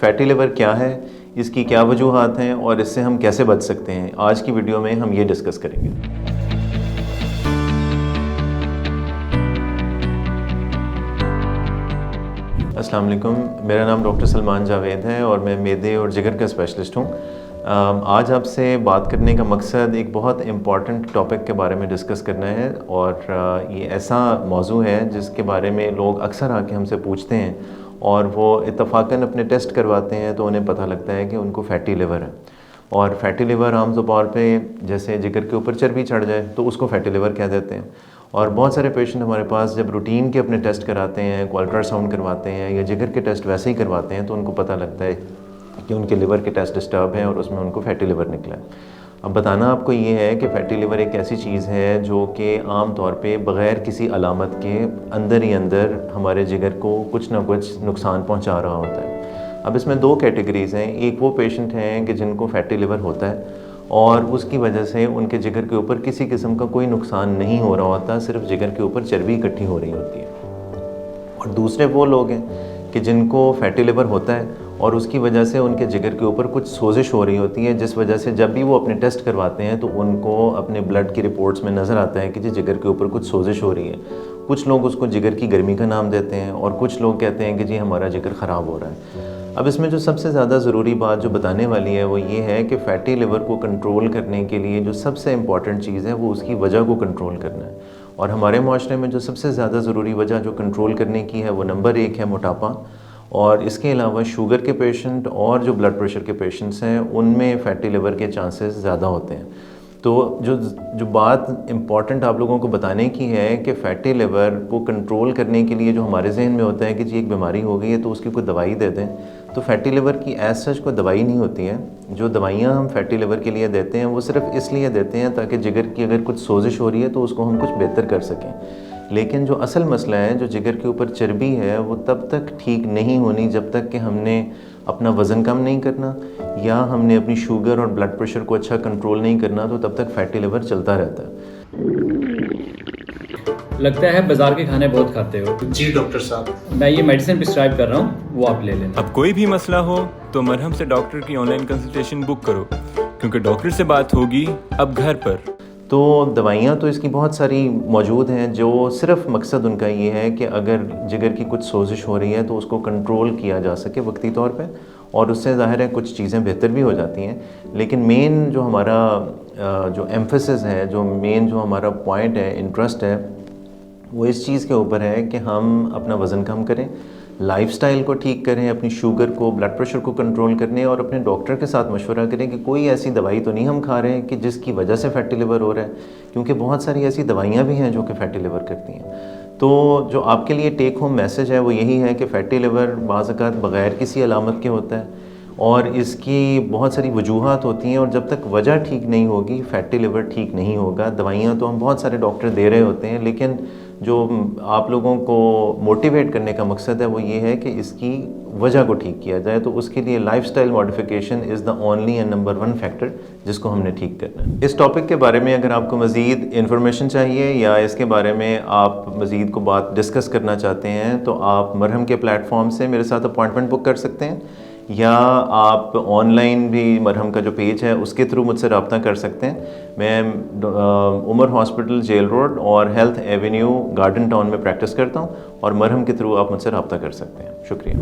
Fatty liver کیا ہے، اس کی کیا وجوہات ہیں اور اس سے ہم کیسے بچ سکتے ہیں، آج کی ویڈیو میں ہم یہ ڈسکس کریں گے۔ السلام علیکم، میرا نام ڈاکٹر سلمان جاوید ہے اور میں معدے اور جگر کا اسپیشلسٹ ہوں۔ آج آپ سے بات کرنے کا مقصد ایک بہت امپورٹنٹ ٹاپک کے بارے میں ڈسکس کرنا ہے، اور یہ ایسا موضوع ہے جس کے بارے میں لوگ اکثر آ کے ہم سے پوچھتے ہیں اور وہ اتفاقاً اپنے ٹیسٹ کرواتے ہیں تو انہیں پتہ لگتا ہے کہ ان کو فیٹی لیور ہے۔ اور فیٹی لیور عام طور پہ جیسے جگر کے اوپر چربی چڑھ جائے تو اس کو فیٹی لیور کہہ دیتے ہیں۔ اور بہت سارے پیشنٹ ہمارے پاس جب روٹین کے اپنے ٹیسٹ کراتے ہیں، کو الٹرا ساؤنڈ کرواتے ہیں یا جگر کے ٹیسٹ ویسے ہی کرواتے ہیں تو ان کو پتہ لگتا ہے کہ ان کے لیور کے ٹیسٹ ڈسٹرب ہیں اور اس میں ان کو فیٹی لیور نکلا ہے۔ اب بتانا آپ کو یہ ہے کہ فیٹی لیور ایک ایسی چیز ہے جو کہ عام طور پہ بغیر کسی علامت کے اندر ہی اندر ہمارے جگر کو کچھ نہ کچھ نقصان پہنچا رہا ہوتا ہے۔ اب اس میں دو کیٹیگریز ہیں، ایک وہ پیشنٹ ہیں کہ جن کو فیٹی لیور ہوتا ہے اور اس کی وجہ سے ان کے جگر کے اوپر کسی قسم کا کوئی نقصان نہیں ہو رہا ہوتا، صرف جگر کے اوپر چربی اکٹھی ہو رہی ہوتی ہے۔ اور دوسرے وہ لوگ ہیں کہ جن کو فیٹی لیور ہوتا ہے اور اس کی وجہ سے ان کے جگر کے اوپر کچھ سوزش ہو رہی ہوتی ہے، جس وجہ سے جب بھی وہ اپنے ٹیسٹ کرواتے ہیں تو ان کو اپنے بلڈ کی رپورٹس میں نظر آتا ہے کہ جی جگر کے اوپر کچھ سوزش ہو رہی ہے۔ کچھ لوگ اس کو جگر کی گرمی کا نام دیتے ہیں اور کچھ لوگ کہتے ہیں کہ جی ہمارا جگر خراب ہو رہا ہے۔ اب اس میں جو سب سے زیادہ ضروری بات جو بتانے والی ہے وہ یہ ہے کہ فیٹی لیور کو کنٹرول کرنے کے لیے جو سب سے امپورٹنٹ چیز ہے وہ اس کی وجہ کو کنٹرول کرنا ہے۔ اور ہمارے معاشرے میں جو سب سے زیادہ ضروری وجہ جو کنٹرول کرنے کی ہے وہ نمبر 1 ہے موٹاپا، اور اس کے علاوہ شوگر کے پیشنٹ اور جو بلڈ پریشر کے پیشنٹس ہیں ان میں فیٹی لیور کے چانسز زیادہ ہوتے ہیں۔ تو جو بات امپورٹنٹ آپ لوگوں کو بتانے کی ہے کہ فیٹی لیور کو کنٹرول کرنے کے لیے جو ہمارے ذہن میں ہوتا ہے کہ جی ایک بیماری ہو گئی ہے تو اس کی کوئی دوائی دے دیں، تو فیٹی لیور کی ایز سچ کوئی دوائی نہیں ہوتی ہے۔ جو دوائیاں ہم فیٹی لیور کے لیے دیتے ہیں وہ صرف اس لیے دیتے ہیں تاکہ جگر کی اگر کچھ سوزش ہو رہی ہے تو اس کو ہم کچھ بہتر کر سکیں، لیکن جو اصل مسئلہ ہے جو جگر کے اوپر چربی ہے وہ تب تک ٹھیک نہیں ہونی جب تک کہ ہم نے اپنا وزن کم نہیں کرنا یا ہم نے اپنی شوگر اور بلڈ پریشر کو اچھا کنٹرول نہیں کرنا، تو تب تک فیٹی لیور چلتا رہتا ہے۔ لگتا ہے بازار کے کھانے بہت کھاتے ہو۔ جی ڈاکٹر صاحب، میں یہ میڈیسن پرسکرائب کر رہا ہوں، وہ آپ لے لینا۔ اب کوئی بھی مسئلہ ہو تو مرہم سے ڈاکٹر کی آن لائن کنسلٹیشن بک کرو، کیونکہ ڈاکٹر سے بات ہوگی اب گھر پر۔ تو دوائیاں تو اس کی بہت ساری موجود ہیں جو صرف مقصد ان کا یہ ہے کہ اگر جگر کی کچھ سوزش ہو رہی ہے تو اس کو کنٹرول کیا جا سکے وقتی طور پہ، اور اس سے ظاہر ہے کچھ چیزیں بہتر بھی ہو جاتی ہیں، لیکن مین جو ہمارا جو ایمفیسس ہے، جو مین جو ہمارا پوائنٹ ہے، انٹرسٹ ہے، وہ اس چیز کے اوپر ہے کہ ہم اپنا وزن کم کریں، لائف سٹائل کو ٹھیک کریں، اپنی شوگر کو، بلڈ پریشر کو کنٹرول کرنے، اور اپنے ڈاکٹر کے ساتھ مشورہ کریں کہ کوئی ایسی دوائی تو نہیں ہم کھا رہے ہیں کہ جس کی وجہ سے فیٹی لیور ہو رہا ہے، کیونکہ بہت ساری ایسی دوائیاں بھی ہیں جو کہ فیٹی لیور کرتی ہیں۔ تو جو آپ کے لیے ٹیک ہوم میسج ہے وہ یہی ہے کہ فیٹی لیور بعض اوقات بغیر کسی علامت کے ہوتا ہے اور اس کی بہت ساری وجوہات ہوتی ہیں، اور جب تک وجہ ٹھیک نہیں ہوگی فیٹی لیور ٹھیک نہیں ہوگا۔ دوائیاں تو ہم بہت سارے ڈاکٹر دے رہے ہوتے ہیں، لیکن جو آپ لوگوں کو موٹیویٹ کرنے کا مقصد ہے وہ یہ ہے کہ اس کی وجہ کو ٹھیک کیا جائے، تو اس کے لیے life style modification is the only and number 1 factor جس کو ہم نے ٹھیک کرنا ہے۔ اس ٹاپک کے بارے میں اگر آپ کو مزید انفارمیشن چاہیے یا اس کے بارے میں آپ مزید کو بات ڈسکس کرنا چاہتے ہیں تو آپ مرہم کے پلیٹ فارم سے میرے ساتھ اپوائنٹمنٹ بک کر سکتے ہیں، یا آپ آن لائن بھی مرہم کا جو پیج ہے اس کے تھرو مجھ سے رابطہ کر سکتے ہیں۔ میں عمر ہاسپٹل جیل روڈ اور ہیلتھ ایونیو گارڈن ٹاؤن میں پریکٹس کرتا ہوں، اور مرہم کے تھرو آپ مجھ سے رابطہ کر سکتے ہیں۔ شکریہ۔